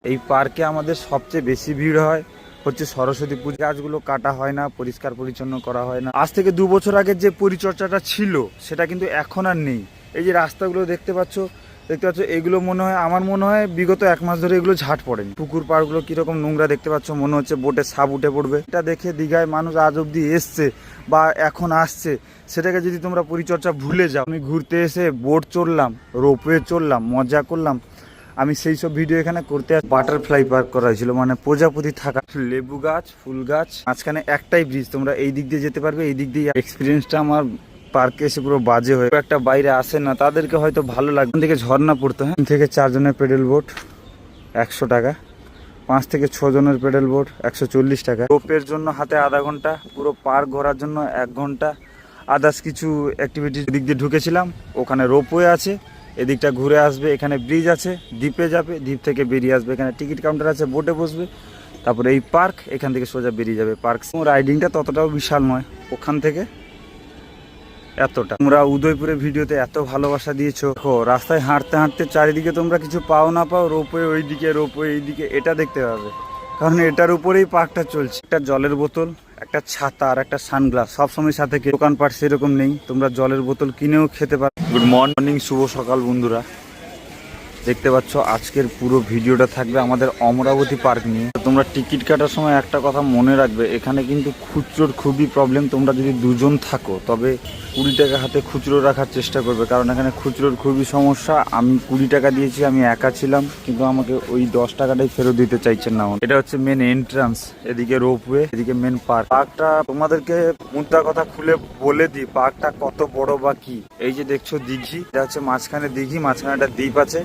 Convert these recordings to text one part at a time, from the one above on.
এই পার্কে আমাদের সবচেয়ে বেশি ভিড় হয় হচ্ছে সরস্বতী পুজো। গাছগুলো কাটা হয় না, পরিষ্কার পরিচ্ছন্ন করা হয় না। আজ থেকে 2 বছর আগের যে পরিচর্যাটা ছিল সেটা কিন্তু এখন আর নেই। এই যে রাস্তাগুলো দেখতে পাচ্ছ, এগুলো মনে হয়, আমার মনে হয় বিগত 1 মাস ধরে এগুলো ঝাঁট পড়েনি। পুকুর পাড়গুলো কিরকম নোংরা দেখতে পাচ্ছ, মনে হচ্ছে বোটে সাপ উঠে পড়বে। এটা দেখে দীঘায় মানুষ আজ অব্দি এসছে বা এখন আসছে, সেটাকে যদি তোমরা পরিচর্যা ভুলে যাও। আমি ঘুরতে এসে বোট চড়লাম, রোপওয়ে চড়লাম, মজা করলাম, আমি সেই সব ভিডিও এখানে করতে। বাটারফ্লাই পার্ক করা হয়েছিল, মানে প্রজাপতি থাকা, লেবু গাছ, ফুল গাছ, মাঝখানে একটাই ব্রিজ। তোমরা এই দিক দিয়ে যেতে পারবে, এই দিক দিয়ে। এক্সপিরিয়েন্সটা আমার পার্কে এসে পুরো বাজে হয়ে, একটা বাইরে আসে না তাদেরকে হয়তো ভালো লাগবে। থেকে ঝর্ণা পড়তো, হ্যাঁ, 3 থেকে 4 জনের পেডেল বোট 100 টাকা, 5 থেকে 6 জনের পেডেল বোট 140 টাকা। রোপের জন্য হাতে আধা ঘন্টা, পুরো পার্ক ঘোরার জন্য 1 ঘন্টা। আদার্স কিছু অ্যাক্টিভিটিস দিক দিয়ে ঢুকেছিলাম, ওখানে রোপওয়ে আছে, এদিকটা ঘুরে আসবে, এখানে ব্রিজ আছে, দ্বীপে যাবে, দ্বীপ থেকে বেরিয়ে আসবে, এখানে টিকিট কাউন্টার আছে, বোটে বসবে, তারপরে এই পার্ক, এখান থেকে সোজা বেরিয়ে যাবে পার্ক। রাইডিংটা ততটাও বিশাল নয়, ওখান থেকে এতটা। তোমরা উদয়পুরে ভিডিওতে এত ভালোবাসা দিয়েছো, রাস্তায় হাঁটতে হাঁটতে চারিদিকে তোমরা কিছু পাও না পাও, রোপওয়ে ওইদিকে, রোপওয়ে এইদিকে, এটা দেখতে পাবে, কারণ এটার উপরেই পার্কটা চলছে। একটা জলের বোতল, একটা ছাতা আর একটা সানগ্লাস সবসময় সাথে। দোকানপাট সেরকম নেই, তোমরা জলের বোতল কিনেও খেতে পারো। গুড মর্নিং, শুভ সকাল বন্ধুরা। দেখতে পাচ্ছ আজকের পুরো ভিডিওটা থাকবে আমাদের অমরাবতী পার্ক নিয়ে। তোমরা টিকিট কাটার সময় একটা কথা মনে রাখবে, এখানে কিন্তু খুচরোর খুবই প্রবলেম। তোমরা যদি 2 জন থাকো তবে 20 টাকা হাতে খুচরো রাখার চেষ্টা করবে, কারণ এখানে খুচরোর খুবই সমস্যা। আমি 20 টাকা দিয়েছি, আমি একা ছিলাম, কিন্তু আমাকে ওই 10 টাকাটাই ফেরত দিতে চাইছেন না। এটা হচ্ছে মেন এন্ট্রান্স, এদিকে রোপওয়ে, এদিকে মেন পার্ক। পার্কটা তোমাদেরকে মুদ্রা কথা খুলে বলে দিই, পার্কটা কত বড় বা কি। এই যে দেখছো দিঘি, এটা হচ্ছে মাঝখানে দিঘি, মাঝখানে একটা দ্বীপ আছে,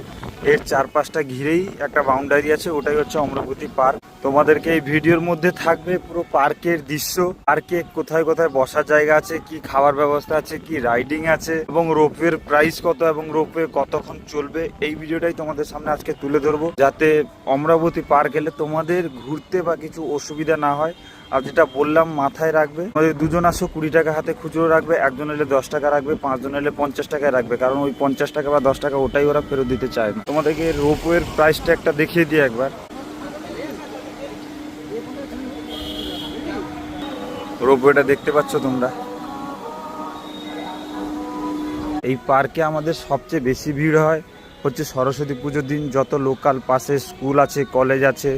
এর 4-5টা ঘিরেই একটা বাউন্ডারি আছে, ওটাই হচ্ছে অমরাবতী পার্ক। তোমাদেরকে এই ভিডিওর মধ্যে থাকবে পুরো পার্কের দৃশ্য, পার্কে কোথায় কোথায় বসার জায়গা আছে, কি খাবার ব্যবস্থা আছে, কি রাইডিং আছে, এবং রোপওয়ের প্রাইস কত এবং রোপওয়ে কতক্ষণ চলবে। এই ভিডিওটাই তোমাদের সামনে আজকে তুলে ধরবো, যাতে অমরাবতী পার্ক এলে তোমাদের ঘুরতে বা কিছু অসুবিধা না হয়। আর যেটা বললাম মাথায় রাখবে, আমাদের 2 জন আসো 20 টাকা হাতে খুচরো রাখবে, 1 জন এলে 10 টাকা রাখবে, 5 জন এলে 50 টাকায় রাখবে, কারণ ওই 50 টাকা বা 10 টাকা ওটাই ওরা ফেরত দিতে চায় না। তোমাদেরকে রোপওয়ের প্রাইসটা একটা দেখিয়ে দিই একবার। রোপওয়েটা দেখতে পাচ্ছ তোমরা। এই পার্কে আমাদের সবচেয়ে বেশি ভিড় হয় হচ্ছে সরস্বতী পুজোর দিন। যত লোকাল পাশে স্কুল আছে, কলেজ আছে।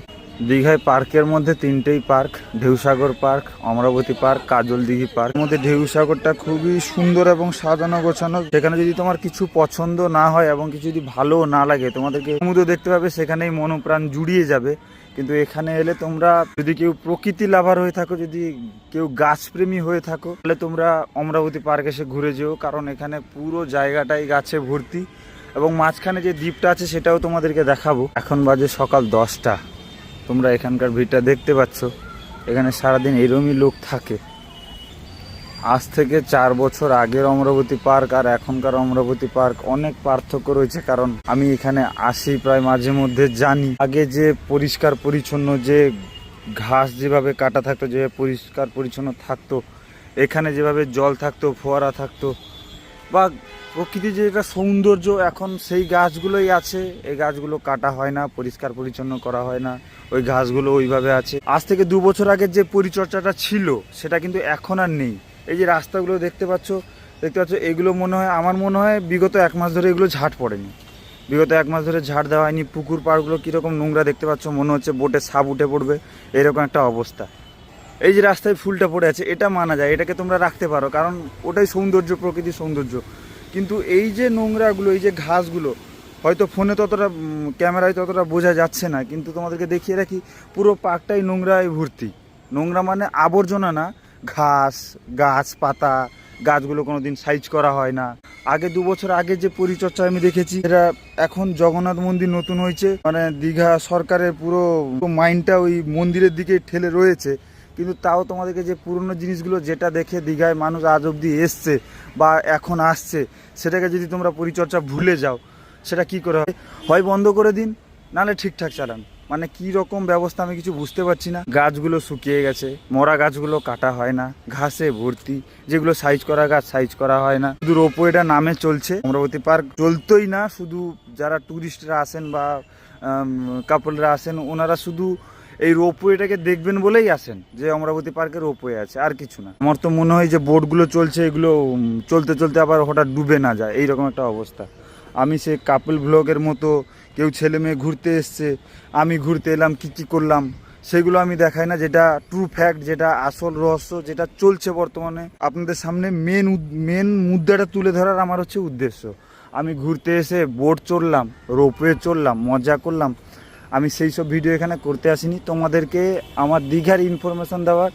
দীঘায় পার্কের মধ্যে 3টেই পার্ক, ঢেউসাগর পার্ক, অমরাবতী পার্ক, কাজল দিঘি পার্ক। এর মধ্যে ঢেউসাগরটা খুবই সুন্দর এবং সাজানো গোছানো। সেখানে যদি তোমার কিছু পছন্দ না হয় এবং কিছু যদি ভালো না লাগে, তোমাদেরকে সমুদ্র দেখতে পাবে, সেখানেই মনোপ্রাণ জুড়িয়ে যাবে। কিন্তু এখানে এলে তোমরা যদি কেউ প্রকৃতি লাভার হয়ে থাকো, যদি কেউ গাছপ্রেমী হয়ে থাকো, তাহলে তোমরা অমরাবতী পার্ক এসে ঘুরে যেও, কারণ এখানে পুরো জায়গাটাই গাছে ভর্তি। এবং মাঝখানে যে দ্বীপটা আছে সেটাও তোমাদেরকে দেখাবো। এখন বাজে সকাল 10টা, তোমরা এখানকার ভিড়টা দেখতে পাচ্ছ। এখানে সারাদিন এরমই লোক থাকে। আজ থেকে 4 বছর আগের অমরাবতী পার্ক আর এখনকার অমরাবতী পার্ক অনেক পার্থক্য রয়েছে, কারণ আমি এখানে আসি প্রায় মাঝে মধ্যে, জানি আগে যে পরিষ্কার পরিচ্ছন্ন, যে ঘাস যেভাবে কাটা থাকতো, যেভাবে পরিষ্কার পরিচ্ছন্ন থাকতো, এখানে যেভাবে জল থাকতো, ফোয়ারা থাকতো, বা প্রকৃতির যে একটা সৌন্দর্য, এখন সেই গাছগুলোই আছে। এই গাছগুলো কাটা হয় না, পরিষ্কার পরিচ্ছন্ন করা হয় না, ওই ঘাসগুলো ওইভাবে আছে। আজ থেকে 2 বছর আগের যে পরিচর্যাটা ছিল সেটা কিন্তু এখন আর নেই। এই যে রাস্তাগুলো দেখতে পাচ্ছ, এগুলো মনে হয়, আমার মনে হয় বিগত 1 মাস ধরে এগুলো ঝাঁট পড়েনি। বিগত 1 মাস ধরে ঝাড় দেওয়া হয়নি। পুকুর পাড়গুলো কীরকম নোংরা দেখতে পাচ্ছ, মনে হচ্ছে বোটে সাপ উঠে পড়বে, এরকম একটা অবস্থা। এই যে রাস্তায় ফুলটা পড়ে আছে, এটা মানা যায়, এটাকে তোমরা রাখতে পারো, কারণ ওটাই সৌন্দর্য, প্রকৃতির সৌন্দর্য। কিন্তু এই যে নোংরাগুলো, এই যে ঘাসগুলো, হয়তো ফোনে ততটা, ক্যামেরায় ততটা বোঝা যাচ্ছে না, কিন্তু তোমাদেরকে দেখিয়ে রাখি, পুরো পার্কটাই নোংরায় ভর্তি। নোংরা মানে আবর্জনা না, ঘাস, গাছ পাতা, গাছগুলো কোনোদিন সাইজ করা হয় না। আগে 2 বছর আগে যে পরিচর্যা আমি দেখেছি, এটা এখন জগন্নাথ মন্দির নতুন হয়েছে, মানে দীঘা সরকারের পুরো মাইন্ডটা ওই মন্দিরের দিকে ঠেলে রয়েছে। কিন্তু তাও তোমাদেরকে যে পুরনো জিনিসগুলো, যেটা দেখে দীঘায় মানুষ আজ অব্দি এসছে বা এখন আসছে, সেটাকে যদি তোমরা পরিচর্যা ভুলে যাও, সেটা কি করে হয় বন্ধ করে দিন, নাহলে ঠিকঠাক চালান। মানে কি রকম ব্যবস্থা আমি কিছু বুঝতে পারছি না। গাছগুলো শুকিয়ে গেছে, মরা গাছগুলো কাটা হয় না, ঘাসে ভর্তি, যেগুলো সাইজ করা গাছ সাইজ করা হয় না, শুধু রোপওয়েটা নামে চলছে। অমরাবতী পার্ক চলতোই না, শুধু যারা ট্যুরিস্টরা আসেন বা কাপলরা আসেন ওনারা শুধু এই রোপওয়েটাকে দেখবেন বলেই আসেন, যে অমরাবতী পার্কে রোপওয়ে আছে, আর কিছু না। আমার তো মনে হয় যে বোটগুলো চলছে, এগুলো চলতে চলতে আবার হঠাৎ ডুবে না যায়, এইরকম একটা অবস্থা। আমি সে কাপল ব্লগের মতো, কেউ ছেলে মেয়ে ঘুরতে এসছে, আমি ঘুরতে এলাম, কী কী করলাম সেগুলো আমি দেখাই না। যেটা ট্রু ফ্যাক্ট, যেটা আসল রহস্য, যেটা চলছে বর্তমানে আপনাদের সামনে, মেন মুদ্রাটা তুলে ধরার আমার হচ্ছে উদ্দেশ্য। আমি ঘুরতে এসে বোট চড়লাম, রোপওয়ে চড়লাম, মজা করলাম, আমি সেই সব ভিডিও এখানে করতে আসিনি। তোমাদেরকে আমার দীঘার ইনফরমেশন দেওয়ার,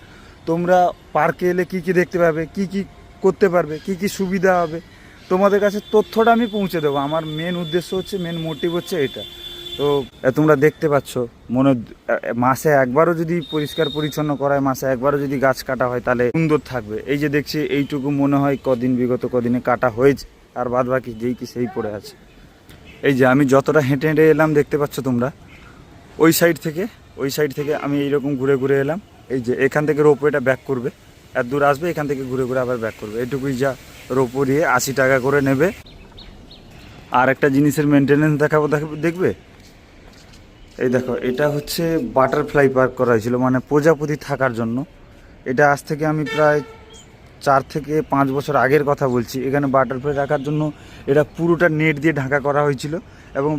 তোমরা পার্কে এলে কী কী দেখতে পাবে, কী কী করতে পারবে, কী কী সুবিধা হবে, তোমাদের কাছে তথ্যটা আমি পৌঁছে দেবো। আমার মেন উদ্দেশ্য হচ্ছে, মেন মোটিভ হচ্ছে এটা। তো তোমরা দেখতে পাচ্ছ, মাসে একবারও যদি পরিষ্কার পরিচ্ছন্ন করা হয়, মাসে একবারও যদি গাছ কাটা হয়, তাহলে সুন্দর থাকবে। এই যে দেখছি এইটুকু মনে হয় বিগত কদিনে কাটা হয়েছে, আর বাদ বাকি যেই কি সেই পড়ে আছে। এই যে আমি যতটা হেঁটে হেঁটে এলাম দেখতে পাচ্ছ তোমরা, ওই সাইড থেকে আমি এইরকম ঘুরে ঘুরে এলাম। এই যে এখান থেকে রোপওয়েটা ব্যাক করবে, এত দূর আসবে, এখান থেকে ঘুরে ঘুরে আবার ব্যাক করবে, এটুকুই যা। রোপও দিয়ে 80 টাকা করে নেবে। আর একটা জিনিসের মেনটেনেন্স দেখাবো, দেখবে। এই দেখো, এটা হচ্ছে বাটারফ্লাই পার্ক করা হয়েছিল, মানে প্রজাপতি থাকার জন্য। এটা আজ থেকে আমি প্রায় 4 থেকে 5 বছর আগের কথা বলছি। এখানে বাটারফ্লাই রাখার জন্য এটা পুরোটা নেট দিয়ে ঢাকা করা হয়েছিল, এবং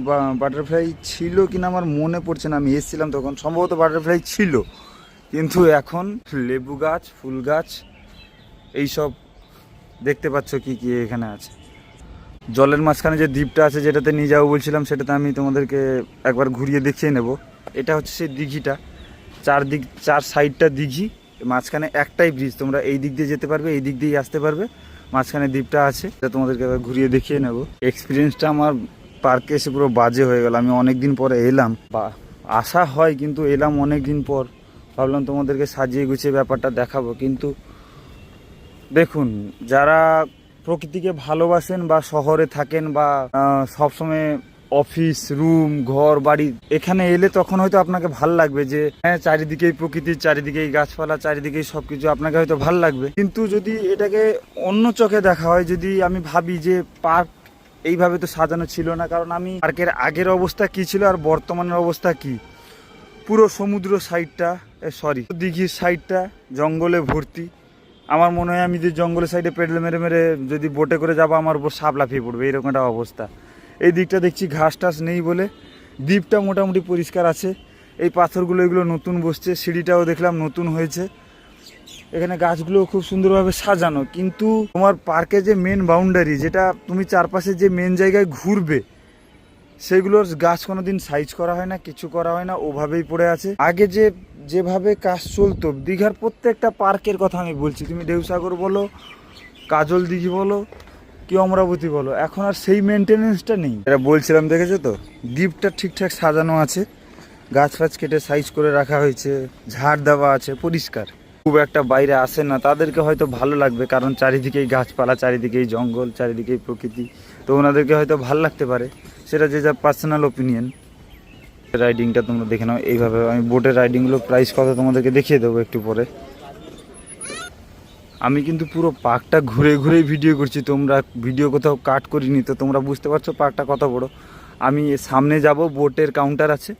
বাটারফ্লাই ছিল কিনা আমার মনে পড়ছে না, আমি এসেছিলাম তখন, সম্ভবত বাটারফ্লাই ছিল। কিন্তু এখন লেবু গাছ, ফুল গাছ, এইসব দেখতে পাচ্ছ কি কি এখানে আছে। জলের মাঝখানে যে দ্বীপটা আছে, যেটাতে নিয়ে যাবো বলছিলাম, সেটাতে আমি তোমাদেরকে একবার ঘুরিয়ে দেখিয়ে নেব। এটা হচ্ছে সেই দিঘিটা, চার সাইডটা দিঘি, মাঝখানে একটাই ব্রিজ। তোমরা এই দিক দিয়ে যেতে পারবে, এই দিক দিয়েই আসতে পারবে, মাঝখানে দ্বীপটা আছে। এটা তোমাদেরকে একবার ঘুরিয়ে দেখিয়ে নেব। এক্সপিরিয়েন্সটা আমার পার্কে এসে পুরো বাজে হয়ে গেল। আমি অনেক দিন পরে এলাম, বা আসা হয় কিন্তু এলাম অনেক দিন পর। ভাবলাম তোমাদেরকে সাজিয়ে গুছিয়ে ব্যাপারটা দেখাবো, কিন্তু দেখুন, যারা প্রকৃতিকে ভালোবাসেন বা শহরে থাকেন বা সবসময় অফিস, রুম, ঘর বাড়ি, এখানে এলে তখন হয়তো আপনাকে ভাল লাগবে যে হ্যাঁ, চারিদিকেই প্রকৃতি, চারিদিকেই গাছপালা, চারিদিকেই সবকিছু, আপনাকে হয়তো ভাল লাগবে। কিন্তু যদি এটাকে অন্য চোখে দেখা হয়, যদি আমি ভাবি যে পার্ক এইভাবে তো সাজানো ছিল না, কারণ আমি পার্কের আগের অবস্থা কি ছিল আর বর্তমানের অবস্থা কি, পুরো সমুদ্র সাইডটা, দিঘির সাইডটা জঙ্গলে ভর্তি। আমার মনে হয় আমি যে জঙ্গলের সাইডে পেডেল মেরে মেরে যদি বোটে করে যাবো, আমার উপর সাপ লাফিয়ে পড়বে, এরকম একটা অবস্থা। এই দিকটা দেখছি ঘাস টাস নেই বলে দ্বীপটা মোটামুটি পরিষ্কার আছে। এই পাথরগুলো এগুলো নতুন বসছে, সিঁড়িটাও দেখলাম নতুন হয়েছে। এখানে গাছগুলো খুব সুন্দরভাবে সাজানো, কিন্তু তোমার পার্কে যে মেন বাউন্ডারি, যেটা তুমি চারপাশে যে মেন জায়গায় ঘুরবে, সেগুলোর গাছ কোনোদিন সাইজ করা হয় না, কিছু করা হয় না, ওভাবেই পড়ে আছে। আগে যেভাবে কাজ চলতো, দীঘার প্রত্যেকটা পার্কের কথা আমি বলছি, তুমি ঢেউসাগর বলো, কাজল দিঘি বলো, কি অমরাবতী বলো, এখন আর সেই মেনটেনেন্সটা নেই। এটা বলছিলাম, দেখেছো তো, দ্বীপটা ঠিকঠাক সাজানো আছে, গাছ ফাছ কেটে সাইজ করে রাখা হয়েছে, ঝাড় দেওয়া আছে, পরিষ্কার। খুব একটা বাইরে আসে না, তাদেরকে হয়তো ভালো লাগবে, কারণ চারিদিকেই গাছপালা, চারিদিকেই জঙ্গল, চারিদিকেই প্রকৃতি, তো ওনাদেরকে হয়তো ভালো লাগতে পারে, সেটা যে যা পার্সোনাল ওপিনিয়ন। রাইডিংটা তোমরা দেখে নাও এইভাবে। আমি বোটের রাইডিংগুলো প্রাইস কত তোমাদেরকে দেখিয়ে দেবো একটু পরে। আমি কিন্তু পুরো পার্কটা ঘুরে ঘুরেই ভিডিও করছি, তোমরা ভিডিও কোথাও কাট করিনি, তো তোমরা বুঝতে পারছো পার্কটা কত বড়। আমি সামনে যাব, বোটের কাউন্টার আছে,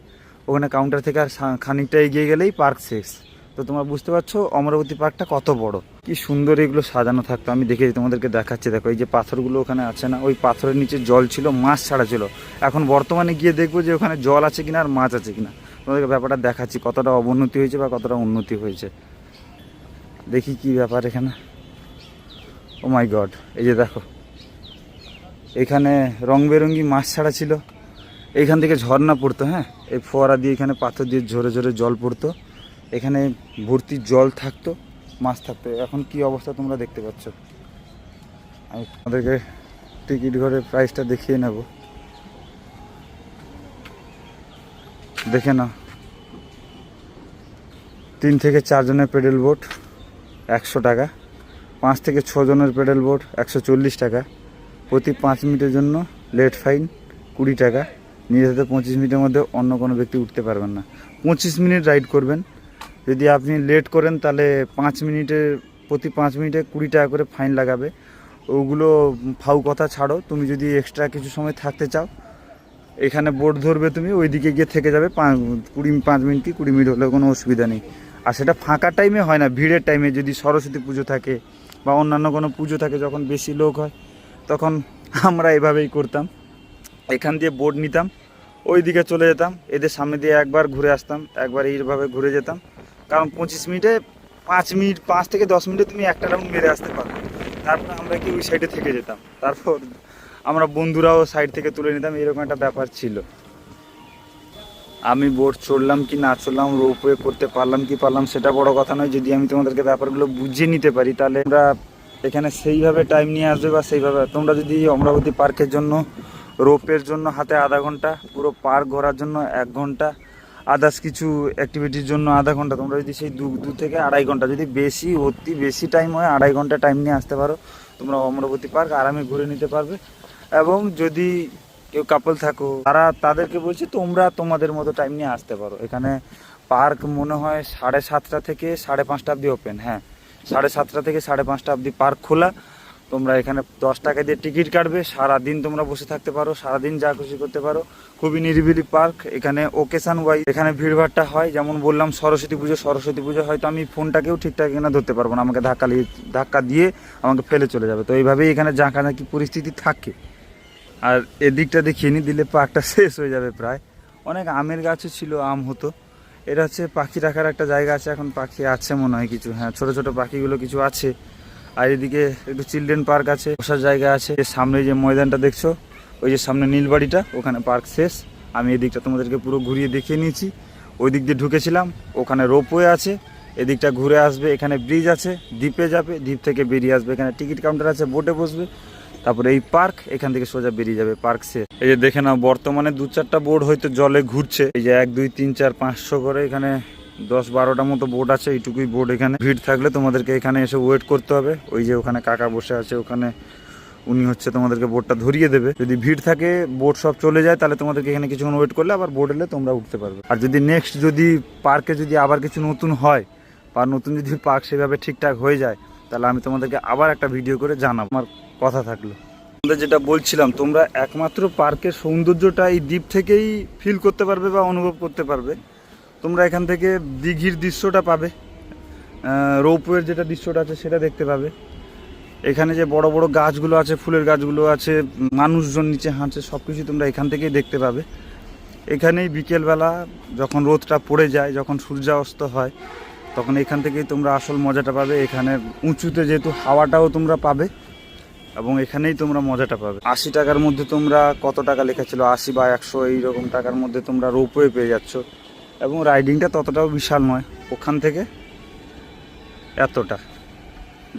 ওখানে কাউন্টার থেকে আর খানিকটা এগিয়ে গেলেই পার্ক শেষ। তো তোমরা বুঝতে পারছো অমরাবতী পার্কটা কত বড়, কি সুন্দর এগুলো সাজানো থাকতো। আমি দেখে তোমাদেরকে দেখাচ্ছি, দেখো এই যে পাথরগুলো ওখানে আছে না, ওই পাথরের নিচে জল ছিল, মাছ ছাড়া ছিল। এখন বর্তমানে গিয়ে দেখবো যে ওখানে জল আছে কিনা আর মাছ আছে কিনা। তোমাদেরকে ব্যাপারটা দেখাচ্ছি, কতটা অবনতি হয়েছে বা কতটা উন্নতি হয়েছে। দেখি কি ব্যাপার এখানে। ও মাই গড, এই যে দেখো, এখানে রং বেরঙ্গি মাছ ছাড়া ছিল, এইখান থেকে ঝর্ণা পড়তো। হ্যাঁ, এই ফোয়ারা দিয়ে এখানে পাথর দিয়ে ঝরে ঝরে জল পড়তো, এখানে ভর্তি জল থাকতো, মাছ থাকতো। এখন কি অবস্থা তোমরা দেখতে পাচ্ছ। আমি তোমাদেরকে টিকিট ঘরের প্রাইসটা দেখিয়ে নেব, দেখে নাও। 3 থেকে 4 জনের পেডেল বোট 100 টাকা, 5 থেকে 6 জনের পেডেল বোট 140 টাকা, প্রতি 5 মিনিটের জন্য লেট ফাইন 20 টাকা, নিজের সাথে 25 মিনিটের মধ্যে অন্য কোনো ব্যক্তি উঠতে পারবেন না। 25 মিনিট রাইড করবেন। যদি আপনি লেট করেন তাহলে 5 মিনিটের প্রতি 5 মিনিটে 20 টাকা করে ফাইন লাগাবে। ওগুলো ফাউ কথা ছাড়ো, তুমি যদি এক্সট্রা কিছু সময় থাকতে চাও এখানে বোর্ড ধরবে, তুমি ওইদিকে গিয়ে থেকে যাবে 5 মিনিট কি 20 মিনিট হলেও কোনো অসুবিধা নেই। আর সেটা ফাঁকা টাইমে হয় না, ভিড়ের টাইমে যদি সরস্বতী পুজো থাকে বা অন্যান্য কোনো পুজো থাকে, যখন বেশি লোক হয় তখন আমরা এভাবেই করতাম। এখান দিয়ে বোর্ড নিতাম, ওই দিকে চলে যেতাম, এদের সামনে দিয়ে একবার ঘুরে আসতাম, একবার এইভাবে ঘুরে যেতাম। কারণ 25 মিনিটে 5 থেকে 10 মিনিটে তুমি একটা রাউন্ড মেরে আসতে পারো। তারপর আমরা কি ওই সাইডে থেকে যেতাম, তারপর আমরা বন্ধুরাও সাইড থেকে তুলে নিতাম, এরকম একটা ব্যাপার ছিল। আমি বোট চড়লাম কি না চড়লাম, রোপওয়ে করতে পারলাম কি পারলাম সেটা বড় কথা নয়। যদি আমি তোমাদেরকে ব্যাপারগুলো বুঝিয়ে নিতে পারি তাহলে আমরা এখানে সেইভাবে টাইম নিয়ে আসবে বা সেইভাবে তোমরা যদি অমরাবতী পার্কের জন্য রোপের জন্য হাতে আধা ঘন্টা, পুরো পার্ক ঘোরার জন্য 1 ঘন্টা, আদার্স কিছু অ্যাক্টিভিটির জন্য আধা ঘন্টা, তোমরা যদি সেই 2 থেকে 2.5 ঘন্টা, যদি অতি বেশি টাইম হয় 2.5 ঘন্টা টাইম নিয়ে আসতে পারো, তোমরা অমরাবতী পার্ক আরামে ঘুরে নিতে পারবে। এবং যদি কেউ কাপল থাকো তাদেরকে বলছি তোমরা তোমাদের মতো টাইম নিয়ে আসতে পারো। এখানে পার্ক মনে হয় 7:30 থেকে 5:30 অবধি ওপেন। হ্যাঁ, 7:30 থেকে 5:30 অবধি পার্ক খোলা। তোমরা এখানে 10 টাকা দিয়ে টিকিট কাটবে, সারাদিন তোমরা বসে থাকতে পারো, সারাদিন যা খুশি করতে পারো। খুবই নিরিবিলি পার্ক। এখানে ওকেশন ওয়াইজ এখানে ভিড়ভাড়টা হয়, যেমন বললাম সরস্বতী পুজো হয়তো আমি ফোনটাকেও ঠিকঠাক এখানে ধরতে পারবো না, আমাকে ধাক্কা দিয়ে আমাকে ফেলে চলে যাবে। তো এইভাবেই এখানে জাঁকানাকি পরিস্থিতি থাকে। আর এদিকটা দেখিয়ে নি দিলে পার্কটা শেষ হয়ে যাবে প্রায়। অনেক আমের গাছও ছিল, আম হতো। এটা হচ্ছে পাখি রাখার একটা জায়গা আছে, এখন পাখি আছে মনে হয় কিছু, হ্যাঁ ছোট ছোট পাখিগুলো কিছু আছে। আর এদিকে একটু চিলড্রেন পার্ক আছে, বসার জায়গা আছে। সামনে যে ময়দানটা দেখছো, ওই যে সামনে নীলবাড়িটা, ওখানে পার্ক শেষ। আমি এদিকটা তোমাদেরকে পুরো ঘুরিয়ে দেখিয়ে নিয়েছি। ওই দিক দিয়ে ঢুকেছিলাম, ওখানে রোপওয়ে আছে, এদিকটা ঘুরে আসবে, এখানে ব্রিজ আছে, দ্বীপে যাবে, দ্বীপ থেকে বেরিয়ে আসবে, এখানে টিকিট কাউন্টার আছে, বোটে বসবে, তারপরে এই পার্ক, এখান থেকে সোজা বেরিয়ে যাবে পার্ক শেষ। এই যে দেখে নাও, বর্তমানে 2-4টা বোট হয়তো জলে ঘুরছে। এই যে 1, 2, 3, 4, 500 করে এখানে 10-12টা মতো বোট আছে। এইটুকুই বোট। এখানে ভিড় থাকলে তোমাদেরকে এখানে এসে ওয়েট করতে হবে। ওই যে ওখানে কাকা বসে আছে, ওখানে উনি হচ্ছে তোমাদেরকে বোটটা ধরিয়ে দেবে। যদি ভিড় থাকে, বোট সব চলে যায়, তাহলে তোমাদেরকে এখানে কিছুক্ষণ ওয়েট করলে আবার বোট এলে তোমরা উঠতে পারবে। আর যদি নেক্সট যদি পার্কে যদি আবার কিছু নতুন হয় বা নতুন যদি পার্ক সেভাবে ঠিকঠাক হয়ে যায়, তাহলে আমি তোমাদেরকে আবার একটা ভিডিও করে জানাবো। আমার কথা থাকলো, যেটা বলছিলাম, তোমরা একমাত্র পার্কের সৌন্দর্যটা এই দ্বীপ থেকেই ফিল করতে পারবে বা অনুভব করতে পারবে। তোমরা এখান থেকে দিঘির দৃশ্যটা পাবে, রোপওয়ের যেটা দৃশ্যটা আছে সেটা দেখতে পাবে। এখানে যে বড় বড় গাছগুলো আছে, ফুলের গাছগুলো আছে, মানুষজন নিচে হাঁটছে, সব কিছু তোমরা এখান থেকেই দেখতে পাবে। এখানেই বিকেলবেলা যখন রোদটা পড়ে যায়, যখন সূর্যাস্ত হয়, তখন এখান থেকেই তোমরা আসল মজাটা পাবে। এখানে উঁচুতে যেহেতু হাওয়াটাও তোমরা পাবে, এবং এখানেই তোমরা মজাটা পাবে। 80 টাকার মধ্যে তোমরা, কত টাকা লেখা ছিল, 80 বা 100 এইরকম টাকার মধ্যে তোমরা রোপওয়ে পেয়ে যাচ্ছ। এবং রাইডিংটা ততটাও বিশাল নয়, ওখান থেকে এতটা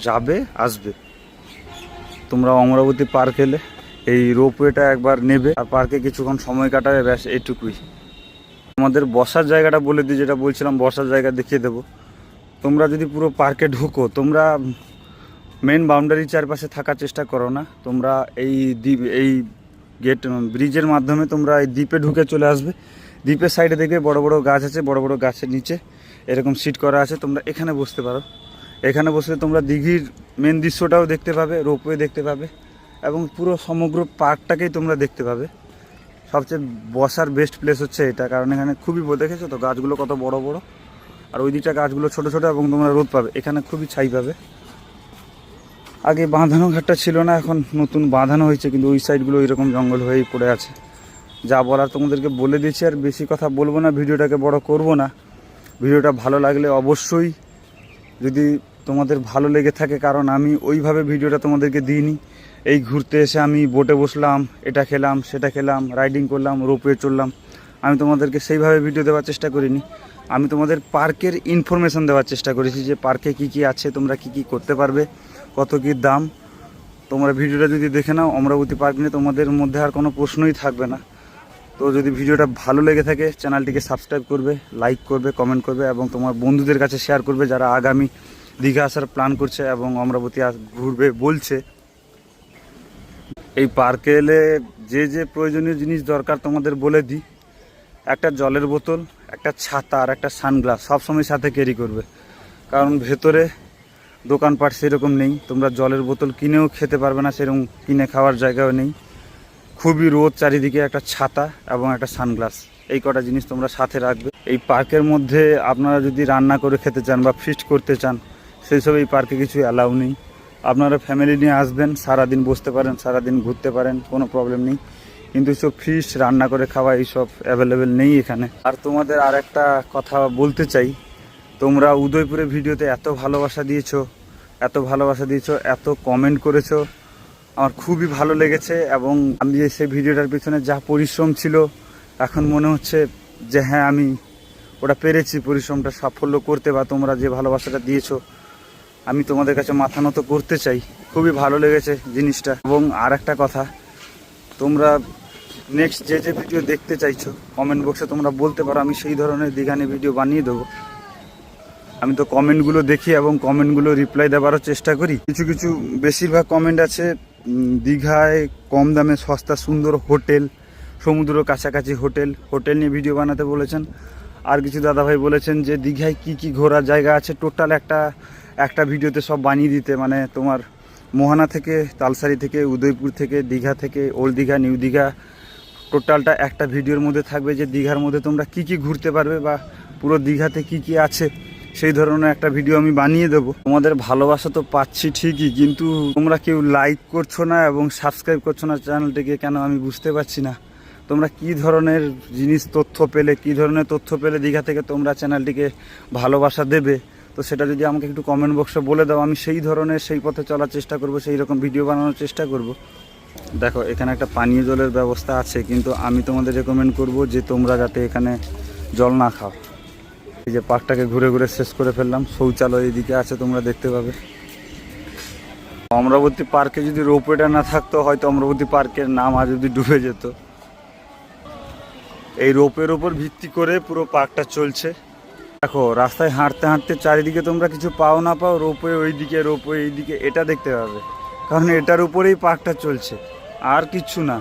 যাবে আসবে। তোমরা অমরাবতী পার্ক এলে এই রোপওয়েটা একবার নেবে আর পার্কে কিছুক্ষণ সময় কাটাবে, ব্যাস এইটুকুই। আমাদের বসার জায়গাটা বলে দিই, যেটা বলছিলাম বসার জায়গা দেখিয়ে দেবো। তোমরা যদি পুরো পার্কে ঢুকো, তোমরা মেন বাউন্ডারির চারপাশে থাকার চেষ্টা করো না। তোমরা এই গেট ব্রিজের মাধ্যমে তোমরা এই দ্বীপে ঢুকে চলে আসবে। দ্বীপের সাইডে দেখবে বড় বড় গাছ আছে, বড় বড় গাছের নিচে এরকম সিট করা আছে, তোমরা এখানে বসতে পারো। এখানে বসলে তোমরা দিঘির মেন দৃশ্যটাও দেখতে পাবে, রোপওয়ে দেখতে পাবে, এবং পুরো সমগ্র পার্কটাকেই তোমরা দেখতে পাবে। সবচেয়ে বসার বেস্ট প্লেস হচ্ছে এটা, কারণ এখানে খুবই দেখেছো তো গাছগুলো কত বড় বড়, আর ওই দিকটা গাছগুলো ছোট ছোট, এবং তোমরা রোদ পাবে। এখানে খুবই ছাই পাবে। আগে বাঁধানো ঘাটটা ছিল না, এখন নতুন বাঁধানো হয়েছে, কিন্তু ওই সাইডগুলো এরকম জঙ্গল হয়েই পড়ে আছে। যা বলার তোমাদেরকে বলে দিয়েছি, আর বেশি কথা বলবো না, ভিডিওটাকে বড় করব না। ভিডিওটা ভালো লাগলে অবশ্যই, যদি তোমাদের ভালো লেগে থাকে, কারণ আমি ওইভাবে ভিডিওটা তোমাদেরকে দিইনি। এই ঘুরতে এসে আমি বোটে বসলাম, এটা খেলাম, সেটা খেলাম, রাইডিং করলাম, রোপওয়ে চললাম, আমি তোমাদেরকে সেইভাবে ভিডিও দেওয়ার চেষ্টা করিনি। আমি তোমাদের পার্কের ইনফরমেশন দেওয়ার চেষ্টা করেছি, যে পার্কে কি কি আছে, তোমরা কি কি করতে পারবে, কত কি দাম। তোমরা ভিডিওটা যদি দেখে নাও, অমরাবতী পার্ক নিয়ে তোমাদের মধ্যে আর কোনো প্রশ্নই থাকবে না। তো যদি ভিডিওটা ভালো লেগে থাকে, চ্যানেলটিকে সাবস্ক্রাইব করবে, লাইক করবে, কমেন্ট করবে, এবং তোমার বন্ধুদের কাছে শেয়ার করবে যারা আগামী দীঘা আসার প্ল্যান করছে এবং অমরাবতী ঘুরবে বলছে। এই পার্কে এলে যে যে প্রয়োজনীয় জিনিস দরকার তোমাদের বলে দিই। একটা জলের বোতল, একটা ছাতা আর একটা সানগ্লাস সবসময় সাথে ক্যারি করবে, কারণ ভেতরে দোকানপাট সেরকম নেই, তোমরা জলের বোতল কিনেও খেতে পারবে না, সেরকম কিনে খাওয়ার জায়গাও নেই। খুবই রোদ চারিদিকে, একটা ছাতা এবং একটা সানগ্লাস, এই কটা জিনিস তোমরা সাথে রাখবে। এই পার্কের মধ্যে আপনারা যদি রান্না করে খেতে চান বা ফিস্ট করতে চান, সেই সব এই পার্কে কিছু অ্যালাউ নেই। আপনারা ফ্যামিলি নিয়ে আসবেন, সারাদিন বসতে পারেন, সারাদিন ঘুরতে পারেন, কোনো প্রবলেম নেই, কিন্তু সব ফিস্ট রান্না করে খাওয়া এইসব অ্যাভেলেবেল নেই এখানে। আর তোমাদের আর একটা কথা বলতে চাই, তোমরা উদয়পুরের ভিডিওতে এত ভালোবাসা দিয়েছো, এত কমেন্ট করেছো, আমার খুবই ভালো লেগেছে। এবং আমি যে সেই ভিডিওটার পিছনে যা পরিশ্রম ছিল, এখন মনে হচ্ছে যে হ্যাঁ আমি ওটা পেরেছি, পরিশ্রমটা সাফল্য করতে, বা তোমরা যে ভালোবাসাটা দিয়েছো আমি তোমাদের কাছে মাথা নত করতে চাই। খুবই ভালো লেগেছে জিনিসটা। এবং আর একটা কথা, তোমরা নেক্সট যে যে ভিডিও দেখতে চাইছো কমেন্ট বক্সে তোমরা বলতে পারো, আমি সেই ধরনের দীঘানি ভিডিও বানিয়ে দেবো। আমি তো কমেন্টগুলো দেখি এবং কমেন্টগুলো রিপ্লাই দেওয়ারও চেষ্টা করি। কিছু কিছু বেশিরভাগ কমেন্ট আছে দীঘায় কম দামে সস্তা সুন্দর হোটেল, সমুদ্র কাছাকাছি হোটেল নিয়ে ভিডিও বানাতে বলেছেন। আর কিছু দাদাভাই বলেছেন যে দীঘায় কি কি ঘোরার জায়গা আছে টোটাল একটা ভিডিওতে সব বানিয়ে দিতে, মানে তোমার মোহনা থেকে, তালসারি থেকে, উদয়পুর থেকে, দীঘা থেকে, ওল্ড দীঘা, নিউ দীঘা, টোটালটা একটা ভিডিওর মধ্যে থাকবে, যে দীঘার মধ্যে তোমরা কি কি ঘুরতে পারবে বা পুরো দীঘাতে কি কি আছে সেই ধরনের একটা ভিডিও আমি বানিয়ে দেবো। তোমাদের ভালোবাসা তো পাচ্ছি ঠিকই, কিন্তু তোমরা কেউ লাইক করছো না এবং সাবস্ক্রাইব করছো না চ্যানেলটিকে, কেন আমি বুঝতে পারছি না। তোমরা কি ধরনের তথ্য পেলে দীঘা থেকে তোমরা চ্যানেলটিকে ভালোবাসা দেবে, তো সেটা যদি আমাকে একটু কমেন্ট বক্সে বলে দাও, আমি সেই ধরনের সেই পথে চলার চেষ্টা করব, সেই রকম ভিডিও বানানোর চেষ্টা করব। দেখো এখানে একটা পানীয় জলের ব্যবস্থা আছে, কিন্তু আমি তোমাদের রেকমেন্ড করব যে তোমরা যাতে এখানে জল না খাও। এই যে পার্কটাকে ঘুরে ঘুরে শেষ করে ফেললাম, শৌচালয় এদিকে আছে তোমরা দেখতে পাবে। অমরাবতী পার্কে যদি রোপওয়েটা না থাকতো, হয়তো অমরাবতী পার্কের নাম আজ যদি ডুবে যেত। এই রোপের ওপর ভিত্তি করে পুরো পার্কটা চলছে। দেখো রাস্তায় হাঁটতে হাঁটতে চারিদিকে তোমরা কিছু পাও না পাও, রোপওয়ে ওইদিকে, রোপওয়ে এইদিকে, এটা দেখতে পাবে, কারণ এটার উপরেই পার্কটা চলছে, আর কিচ্ছু না।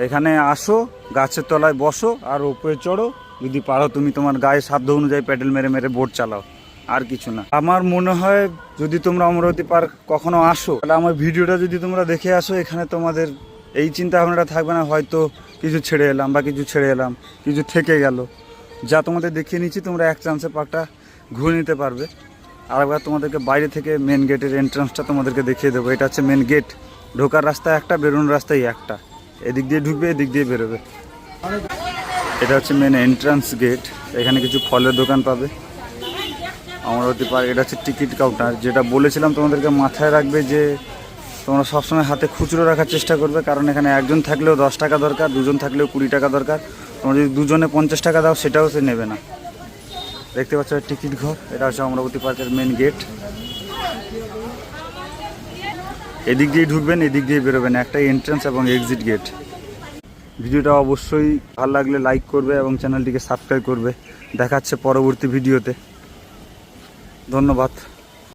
এখানে আসো, গাছের তলায় বসো আর রোপওয়ে চড়ো, যদি পারো তুমি তোমার গায়ে সাধ্য অনুযায়ী প্যাডেল মেরে মেরে বোট চালাও, আর কিছু না। আমার মনে হয় যদি তোমরা অমরাবতী পার্ক কখনো আসো, তাহলে আমার ভিডিওটা যদি তোমরা দেখে আসো, এখানে তোমাদের এই চিন্তা ভাবনাটা থাকবে না হয়তো কিছু ছেড়ে এলাম বা কিছু থেকে গেল। যা তোমাদের দেখিয়ে নিচ্ছি, তোমরা এক চান্সে পার্কটা ঘুরে নিতে পারবে। আরেকবার তোমাদেরকে বাইরে থেকে মেন গেটের এন্ট্রান্সটা তোমাদেরকে দেখিয়ে দেবো। এটা হচ্ছে মেন গেট, ঢোকার রাস্তা একটা, বেরোনোর রাস্তাই একটা, এদিক দিয়ে ঢুকবে, এদিক দিয়ে বেরোবে। এটা হচ্ছে মেন এন্ট্রান্স গেট। এখানে কিছু ফলের দোকান পাবে অমরাবতী পার্ক। এটা হচ্ছে টিকিট কাউন্টার। যেটা বলেছিলাম তোমাদেরকে মাথায় রাখবে যে তোমরা সবসময় হাতে খুচরো রাখার চেষ্টা করবে, কারণ এখানে একজন থাকলেও 10 টাকা দরকার, দুজন থাকলেও 20 টাকা দরকার। তোমরা যদি দুজনে 50 টাকা দাও, সেটাও সে নেবে না। দেখতে পাচ্ছ টিকিট ঘর। এটা হচ্ছে অমরাবতী পার্কের মেন গেট। এদিক দিয়ে ঢুকবেন, এদিক দিয়ে বেরোবেন, একটাই এন্ট্রান্স এবং এক্সিট গেট। ভিডিওটা অবশ্যই ভালো লাগলে লাইক করবে এবং চ্যানেলটিকে সাবস্ক্রাইব করবে। দেখাচ্ছে পরবর্তী ভিডিওতে। ধন্যবাদ।